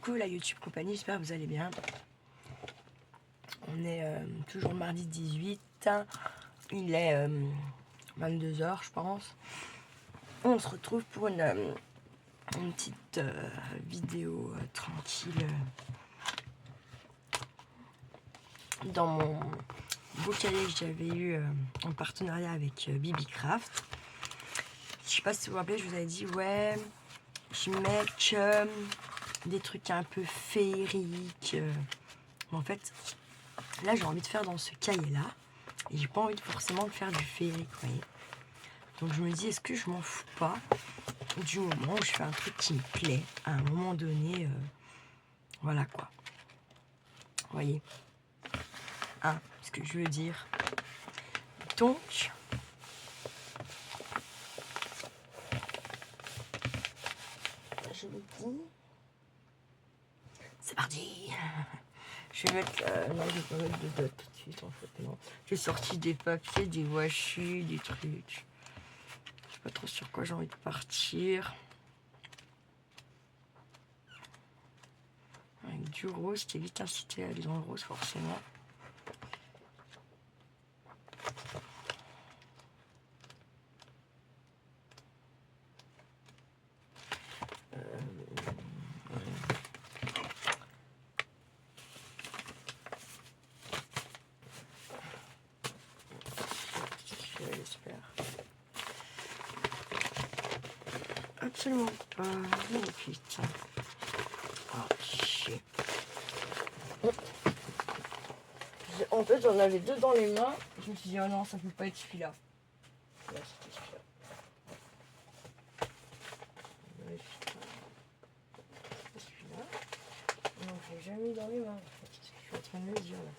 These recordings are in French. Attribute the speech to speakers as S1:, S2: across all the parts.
S1: Coucou la YouTube compagnie, j'espère que vous allez bien. On est toujours le mardi 18, il est 22h je pense. On se retrouve pour une petite vidéo tranquille dans mon beau cahier que j'avais eu en partenariat avec Bibicraft. Je sais pas si vous vous rappelez, je vous avais dit ouais, je mets des trucs un peu féeriques. Mais en fait, là j'ai envie de faire dans ce cahier là et j'ai pas envie de forcément de faire du féerique, vous voyez. Donc je me dis, est-ce que je m'en fous pas du moment où je fais un truc qui me plaît à un moment donné, voilà quoi. Vous voyez, hein, ce que je veux dire. Donc je vous dis, c'est parti. Je vais mettre, non, je vais pas mettre de date tout de suite en fait, non. J'ai sorti des papiers, des washus, des trucs. Je sais pas trop sur quoi j'ai envie de partir. Avec du rose, t'es vite incité à aller dans le rose forcément. J'espère. Absolument pas. Oh putain. Oh chier. En fait, j'en avais deux dans les mains. Je me suis dit, oh non, ça peut pas être celui-là. Ouais, c'était celui-là. Ouais, c'est celui-là. Non, je l'ai jamais mis dans les mains. C'est ce que je suis en train de me dire là.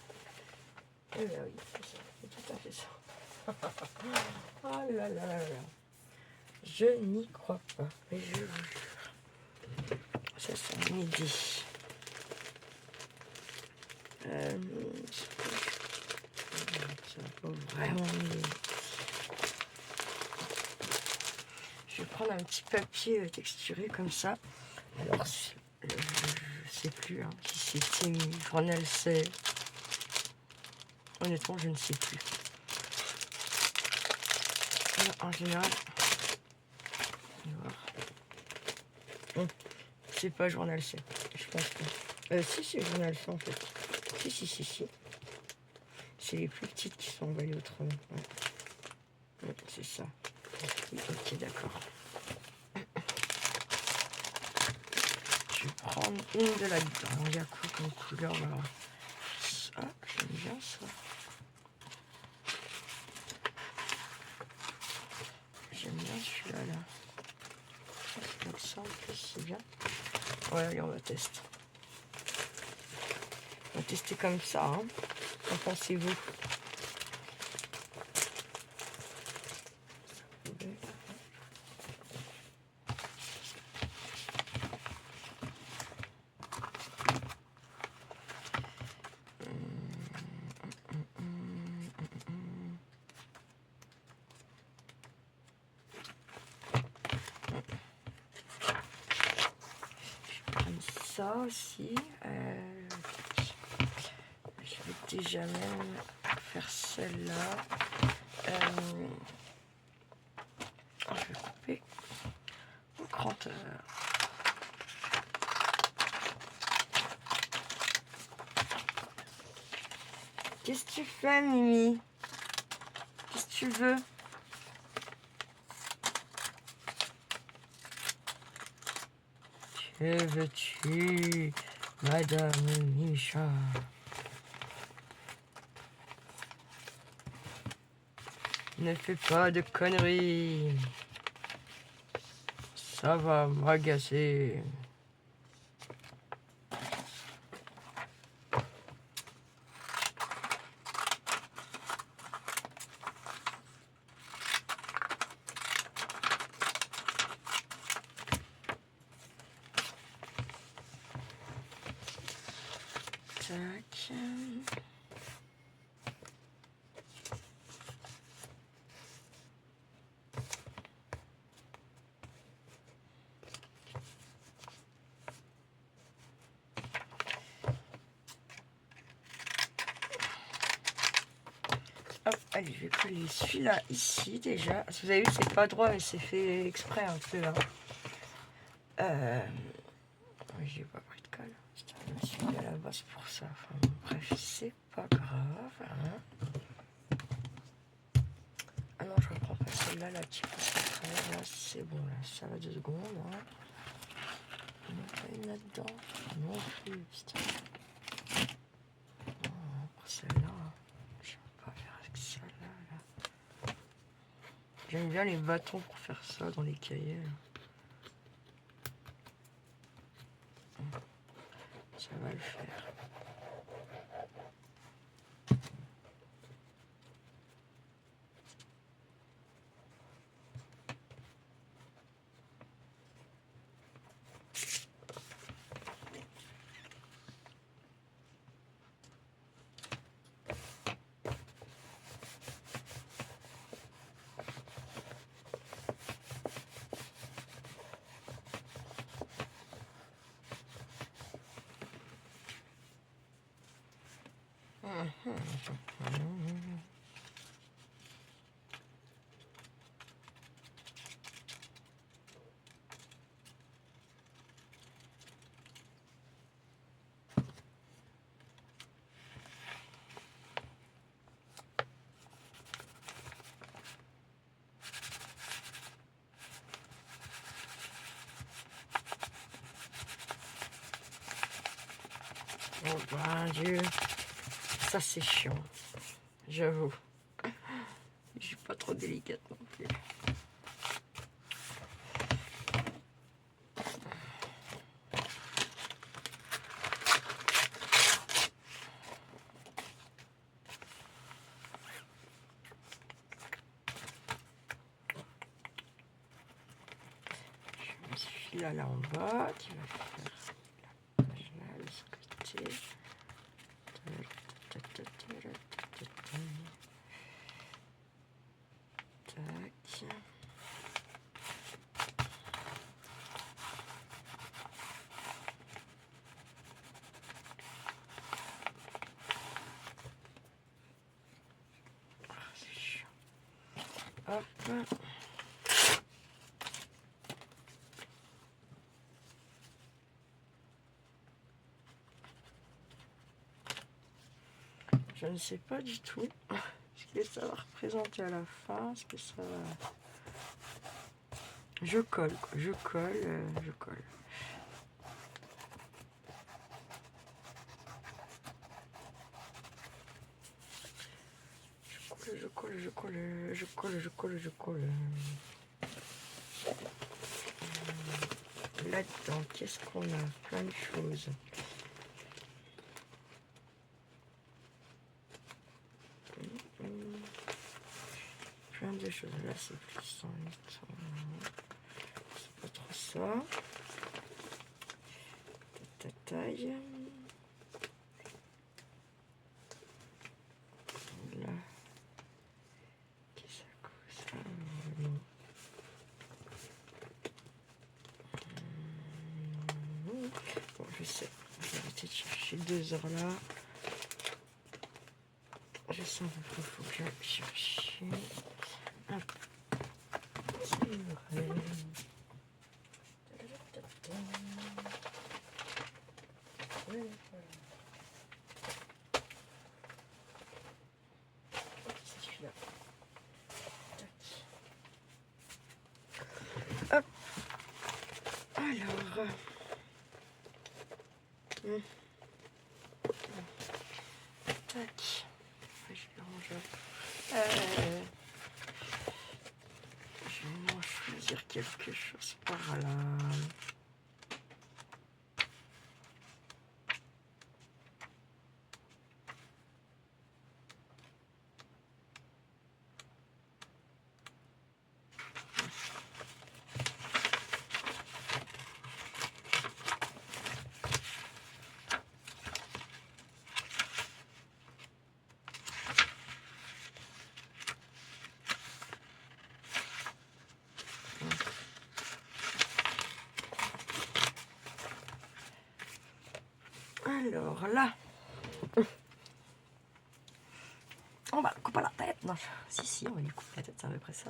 S1: Eh ben oui, c'est ça. C'est tout à fait ça. Oh là là là là. Je n'y crois pas. Mais je vous jure. Ça, c'est une idée. Ça va pas vraiment m'aider. Je vais prendre un petit papier texturé comme ça. Alors, je sais plus hein, si c'est journal c'est. Honnêtement, je ne sais plus. En général, on va voir. C'est pas journal C. Je pense que. Si, c'est journal C en fait. Si. C'est les plus petites qui sont envoyées autrement. Ouais, c'est ça. Oui, ok, d'accord. Je vais prendre une de là-dedans. Il y a quoi comme couleur là? Ah, j'aime bien ça. J'aime bien celui-là là. Donc ça en plus c'est bien. Ouais, allez, on va tester. On va tester comme ça. Hein. Qu'en pensez-vous? Ça aussi, je vais déjà même faire celle-là. Je vais couper au cranteur. Qu'est-ce que tu fais, Mimi? Qu'est-ce que tu veux? Que veux-tu, Madame Micha? Ne fais pas de conneries. Ça va m'agacer. Tac. Allez, je vais coller celui-là ici déjà. Vous avez vu, c'est pas droit, mais c'est fait exprès un peu là. J'ai pas pris de colle. Putain, je me suis mis à la base pour ça. Enfin, bref, c'est pas grave. Hein. Ah non, je reprends pas celle-là, la qui passe à travers. Là, c'est bon, là, ça va 2 secondes. Hein. Il n'y en a pas une là-dedans. Non plus, putain. Non, pour celle-là, je vais pas faire avec celle-là. Là. J'aime bien les bâtons pour faire ça dans les cahiers. Là. Ça va le faire. Oh ben Dieu, ça c'est chiant, j'avoue. Je suis pas trop délicate non plus. Je mets ce fil là en bas qui va faire la page là de ce côté. Tac. Ah, c'est chiant. Hop. Je ne sais pas du tout ce que ça va représenter à la fin, ce que ça va... Je colle, quoi. Je colle, je colle. Je colle, je colle, je colle, je colle, je colle. Là-dedans, qu'est-ce qu'on a? Plein de choses. Plein de choses. Là, c'est plus 108. C'est pas trop ça. Ta taille. Là. Qu'est-ce que c'est ça? Bon, je sais. Je vais arrêter de chercher 2 heures là. Je sens qu'il faut que j'aille chercher. Hop. C'est vrai. Ouais, voilà. C'est celui-là. Hop. Alors. Tac. Je vais ranger. Je vais en choisir quelque chose par là. Alors là, On va couper la tête. Non, si, on va lui couper la tête, c'est à peu près ça.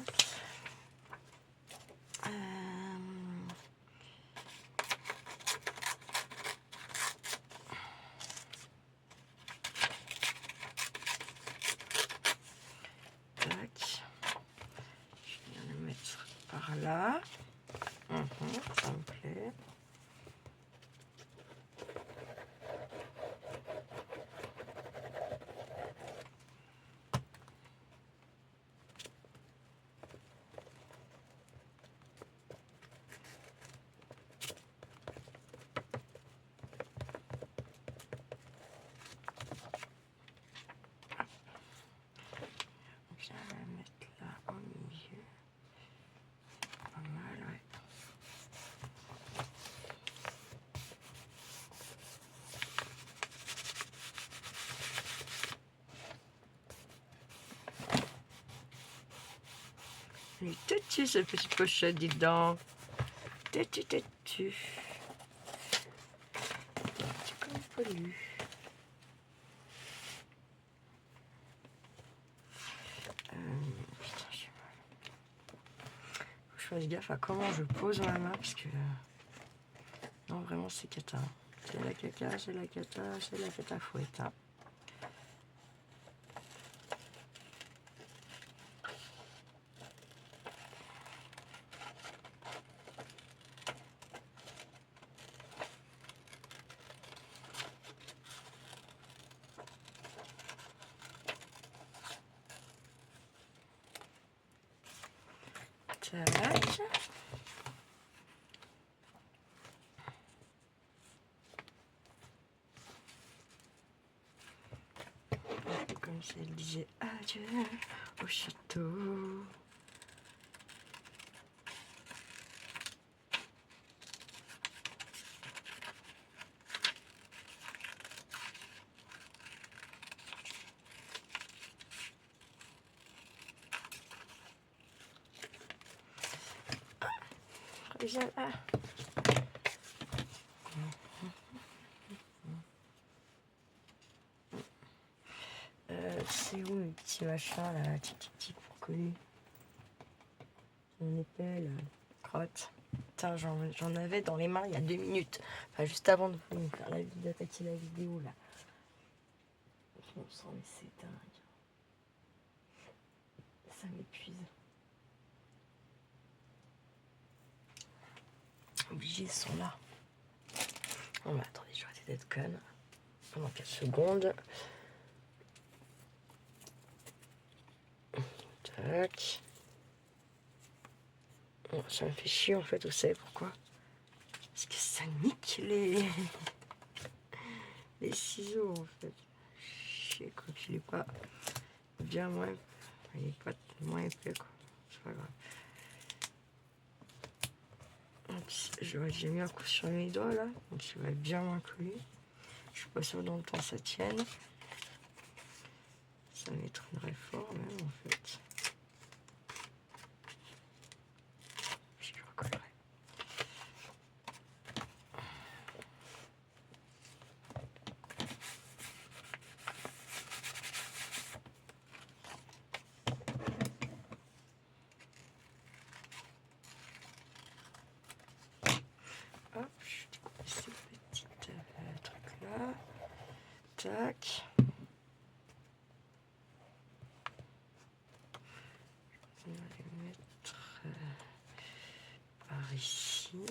S1: Tac. Je vais le mettre par là. Ça me plaît. Je vais la mettre là au milieu. Pas mal, ouais. Il est têtu ce petit pochette, dis donc. Têtu. Têtu comme pollu. Putain, j'ai mal. Faut que je fasse gaffe à comment je pose ma main parce que. Non, vraiment, c'est cata. C'est la cata fouette. Hein. Tac. Comme si elle disait adieu au château. C'est où le petit machin là, tic connu. Mon épée là, crotte. Putain, j'en avais dans les mains il y a 2 minutes. Enfin, juste avant de faire d'attaquer la vidéo là. Je me sens, mais c'est dingue. Ça m'épuise. Obligés, ils sont là. Oh, mais attendez, je vais arrêter d'être conne. Pendant 4 secondes. Tac. Oh, ça me fait chier en fait, vous savez pourquoi? Parce que ça nique les ciseaux en fait. Chier quoi, qu'il est pas bien moins. Il est pas moins épais quoi. C'est pas grave. J'ai mis un coup sur mes doigts là, donc il va être bien moins collé. Je suis pas sûre dans le temps ça tienne. Ça m'étonnerait fort même en fait. Je le recollerai. Hop, je découpe ces petits trucs là. Tac. On va les mettre par ici.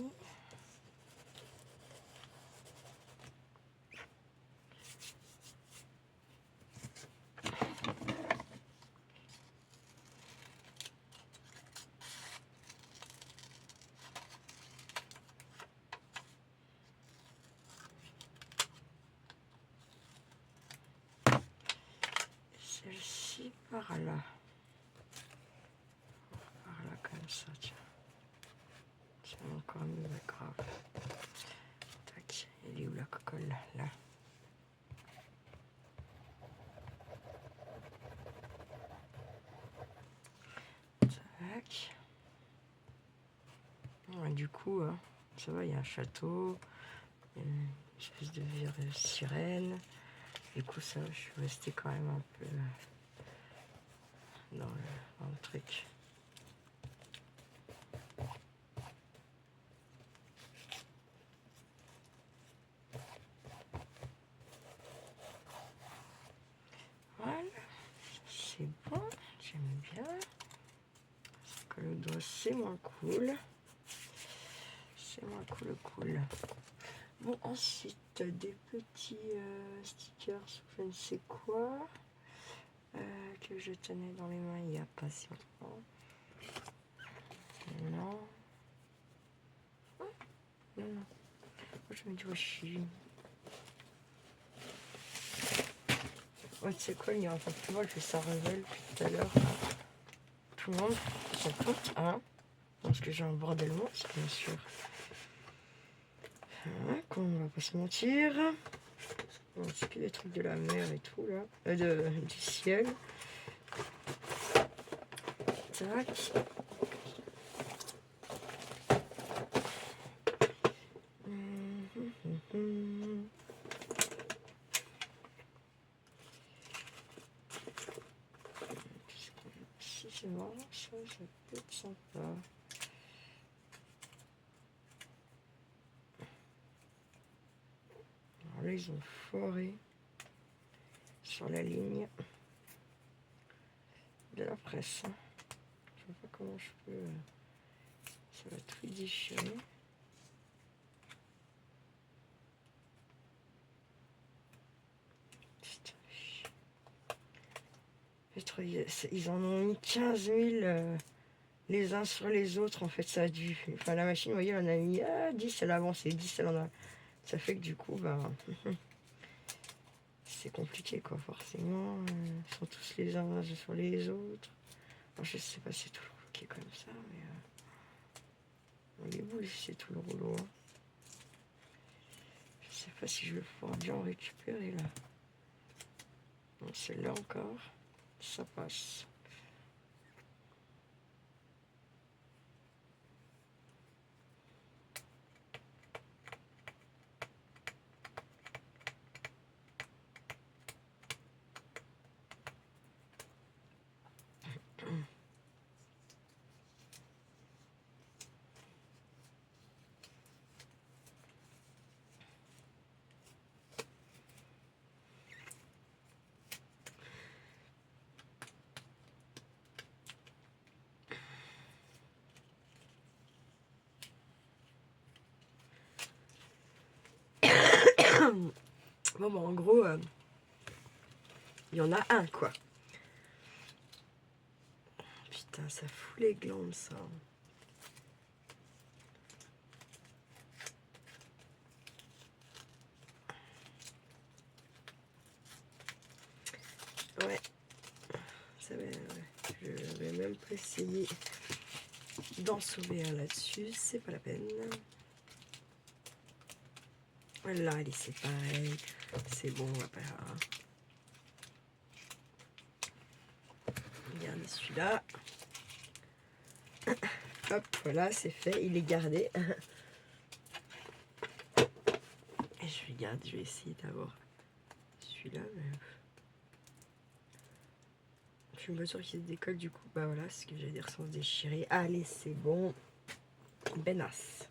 S1: Celle-ci par là. Par là comme ça, tiens. C'est encore mieux, grave. Tac, elle est où la cocolle là? Tac. Ouais, du coup, hein, ça va, il y a un château, il y a une espèce de sirène. Du coup, ça, je suis restée quand même un peu dans le truc. Voilà, c'est bon, j'aime bien. Que le doigt, c'est moins cool. C'est moins cool. Bon, ensuite, des petits stickers, je ne sais quoi, que je tenais dans les mains il n'y a pas si longtemps. Non. Non. Moi, je me dis, ouais, je suis... Ouais, tu sais quoi, il y a un peu plus loin, je fais ça révèle depuis tout à l'heure. Tout le monde s'en compte, hein, parce que j'ai un bordel monstre, bien sûr. Hein, qu'on va pas se mentir. Bon, c'est que des trucs de la mer et tout, là. Du ciel. Tac. Si c'est marrant, ça peut être sympa. Alors là, ils ont foiré sur la ligne de la presse. Je sais pas comment je peux... Ça va tout déchirer. Ils en ont mis 15 000 les uns sur les autres. En fait, ça a dû... Enfin, la machine, vous voyez, elle en a mis 10, elle a avancé, 10, elle en a... Ça fait que du coup, ben... c'est compliqué, quoi, forcément. Ils sont tous les uns sur les autres. Alors, je sais pas si c'est tout le rouleau qui est comme ça, mais... les boules, c'est tout le rouleau. Hein. Je sais pas si je vais pouvoir bien en récupérer, là. Donc, celle-là encore, ça passe. Bon, bah, en gros, il y en a un, quoi. Putain, ça fout les glandes, ça. Ouais. Ça va, ouais. Je vais même pas essayer d'en sauver un là-dessus. C'est pas la peine. Là, allez, c'est pareil. C'est bon, on va pas... Regardez celui-là. Hop, voilà, c'est fait. Il est gardé. Et je vais garder, je vais essayer d'avoir celui-là. Mais... je suis pas sûre qu'il se décolle du coup. Bah voilà, ce que j'allais dire sans se déchirer. Allez, c'est bon. Benasse.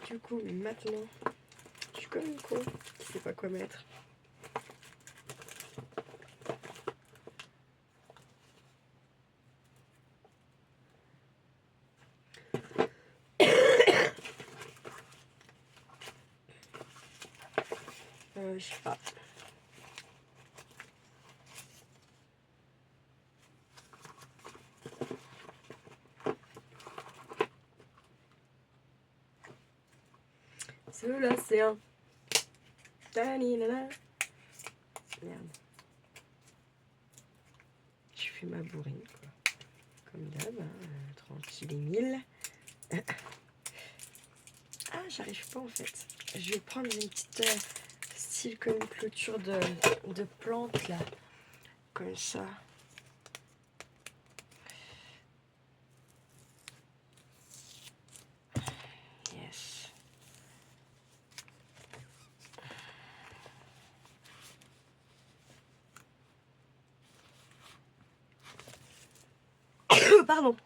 S1: Du coup, maintenant, je suis comme une con qui sait pas quoi mettre. Je sais pas. Celui-là, c'est un... Merde. Je fais ma bourrine, quoi. Comme d'hab, hein, tranquille et mille. Ah, j'arrive pas en fait. Je vais prendre une petite style comme une clôture de plantes là. Comme ça. Yes. pardon.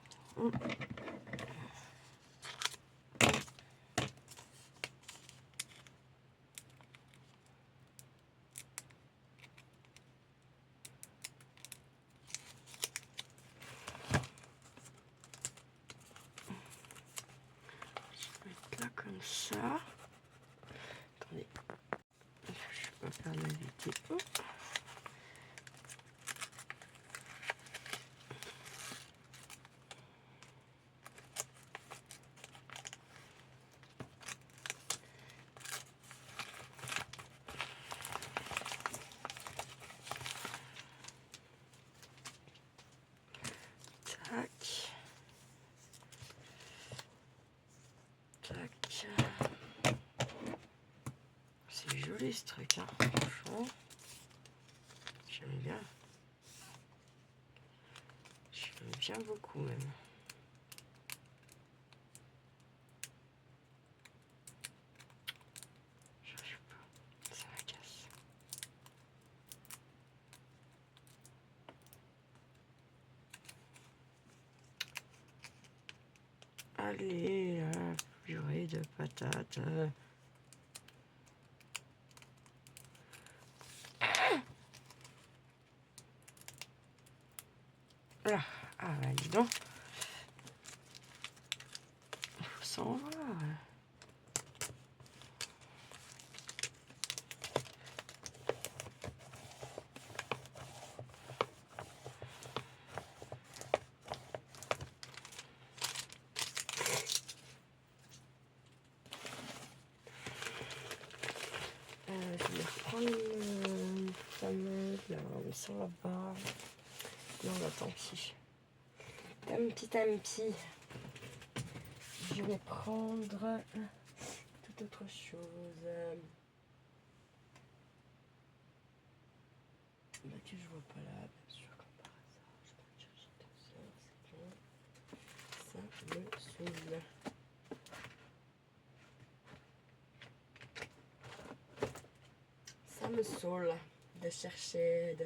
S1: Là comme ça. Attendez, je peux pas faire la vidéo. Tac. Tac. C'est joli ce truc, hein, franchement. J'aime bien. J'aime bien beaucoup même. J'arrive pas, ça m'agace. Allez, la purée de patates. Voilà. Ah bah dis donc. Il faut s'en voir. Je vais reprendre une fameuse, là, on met ça là-bas. Non, bah tant pis. Tant pis. Je vais prendre toute autre chose. Bah, que je vois pas là, bien sûr, comme par hasard. Je vais chercher tout ça, c'est bon. Ça me saoule. Ça me saoule de chercher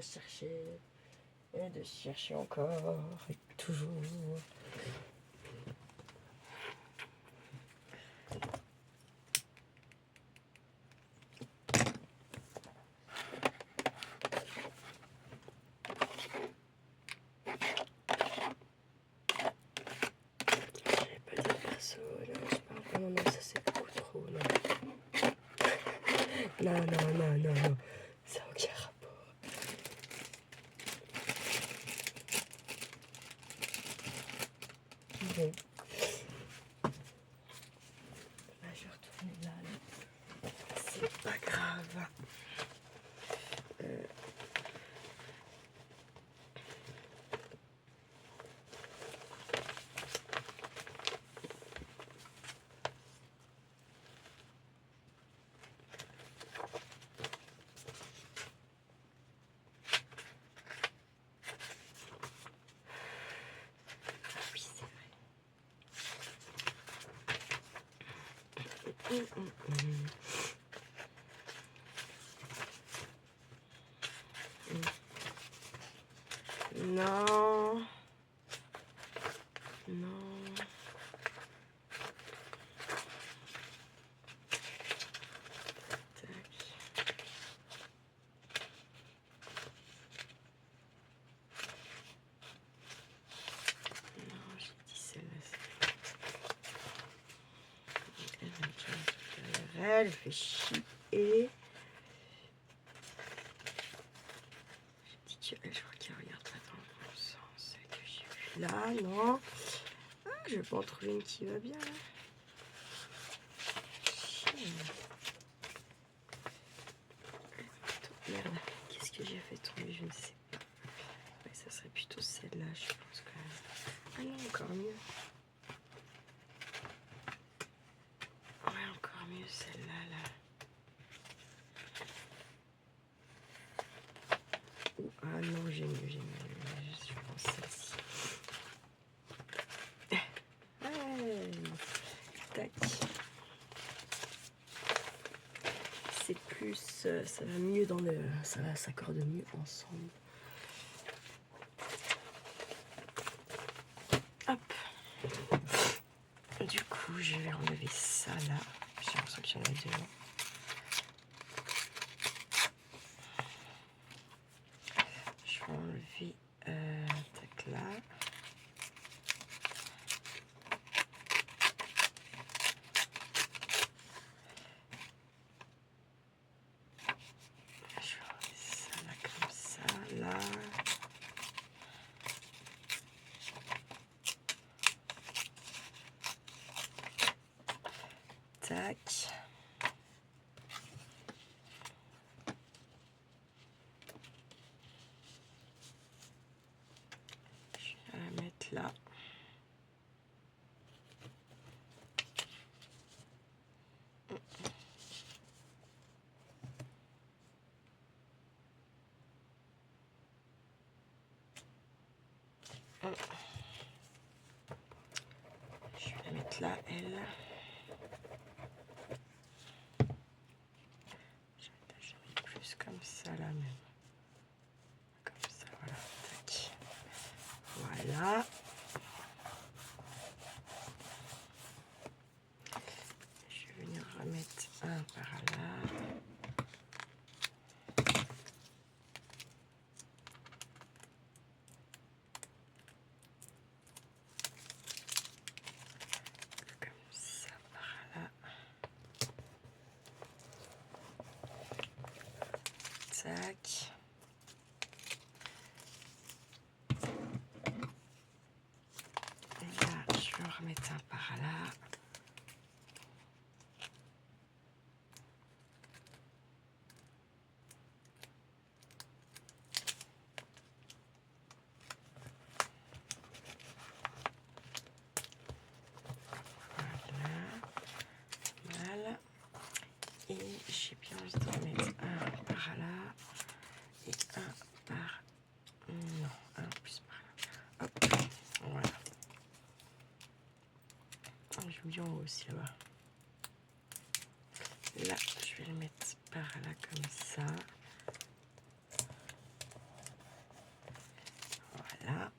S1: et de chercher encore et toujours. J'avais pas dit perso, là, je parle. Oh non, non, ça c'est beaucoup trop, non. Non. Ça n'a aucun rapport. Bon. Là, je vais retourner là. C'est pas grave. Oui, c'est vrai. Non. Tac. Non, j'ai dit celle-là. Elle fait chier. J'ai dit que je crois qu'elle regarde pas dans le bon sens. Celle que j'ai vue là, non. Ah, je vais pas en trouver une qui va bien là. Merde, qu'est-ce que j'ai fait tomber? Je ne sais pas. Ouais, ça serait plutôt celle-là, je pense quand même. Ah non, encore mieux. Ouais, encore mieux celle-là, là. Ah non, j'ai mieux. Je pense celle-ci. Ouais. Tac. C'est plus, ça va mieux dans le, ça va s'accorder mieux ensemble. je vais enlever ça là. J'ai l'impression qu'il y en a deux. Je vais enlever tac là. Je vais enlever ça là comme ça là. Tac. Je vais la mettre là. Je vais la mettre là, elle. Je mets plus comme ça là même. Comme ça, voilà. Tac. Voilà. Je vais venir remettre un par là. Comme ça par là. Tac. Et là, je vais en remettre un par là. Voilà. Et j'ai bien envie d'en mettre un par là et un par... Non, un plus par là. Hop, voilà. J'ai oublié en haut aussi là-bas. Là, je vais le mettre par là comme ça. Voilà.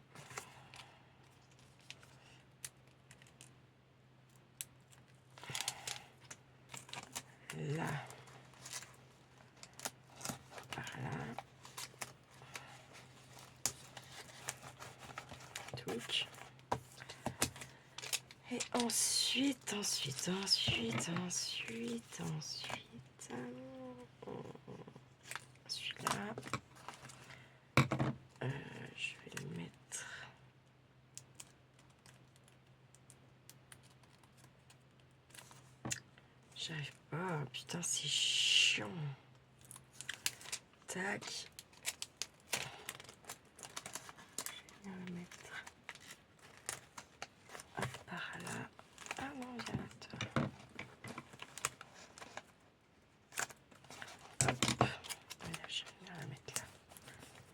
S1: Là. Par là. Touch. Et ensuite, celui-là, je vais le mettre. J'arrive pas, putain, c'est chiant. Tac. Je vais le mettre par là. Ah non, il y a là. Hop. Voilà, je vais venir la mettre là.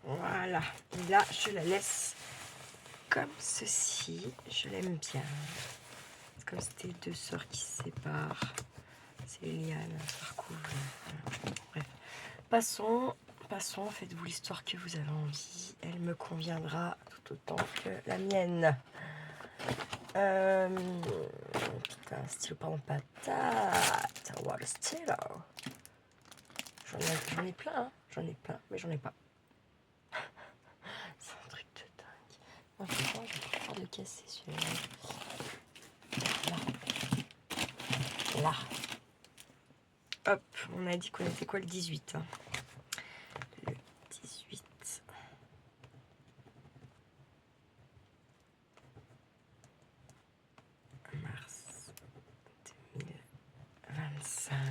S1: Voilà. Et là, je la laisse comme ceci. Je l'aime bien. C'est comme c'était deux sœurs qui se séparent. C'est les lianes, ça recouvre. Voilà. Bref. Passons, faites-vous l'histoire que vous avez envie. Elle me conviendra tout autant que la mienne. Putain, un stylo, pardon, patate. What a stylo. J'en ai plein, hein. J'en ai plein, mais j'en ai pas. C'est un truc de dingue. Non, franchement, je vais pas de casser celui-là. Là. Hop, on a dit qu'on était quoi le 18, hein. Le 18. Mars 2025.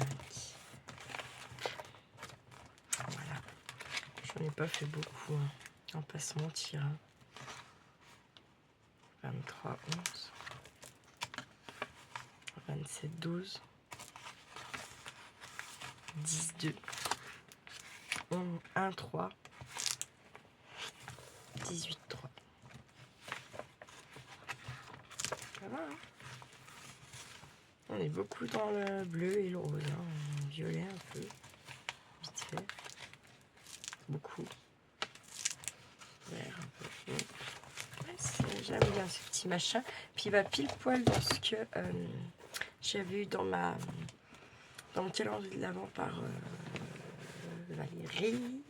S1: Voilà. J'en ai pas fait beaucoup, hein. On va pas se mentir, hein. 23, 11. 27, 12. 10, 2. 1, 3. 18, 3. Ça va, hein. On est beaucoup dans le bleu et le rose, hein. Violet un peu. Vite fait. Beaucoup. Vert un peu. Ouais, j'aime bien ce petit machin. Puis il va pile poil dans ce que j'avais eu dans le calendrier de l'Avent par Valérie.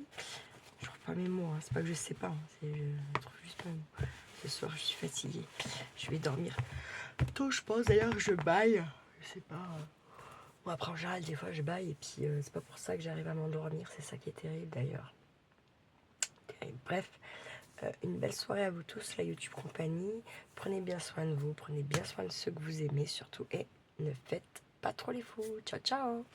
S1: Je trouve pas mes mots, hein. C'est pas que je sais pas, hein. Je trouve juste pas mes mots. Ce soir, je suis fatiguée. Je vais dormir tôt, je pense. D'ailleurs, je baille. Je sais pas. Bon, après, en général, des fois, je baille. Et puis, c'est pas pour ça que j'arrive à m'endormir. C'est ça qui est terrible, d'ailleurs. Bref, une belle soirée à vous tous, la YouTube Compagnie. Prenez bien soin de vous. Prenez bien soin de ceux que vous aimez, surtout. Et ne faites pas trop les fous. Ciao, ciao!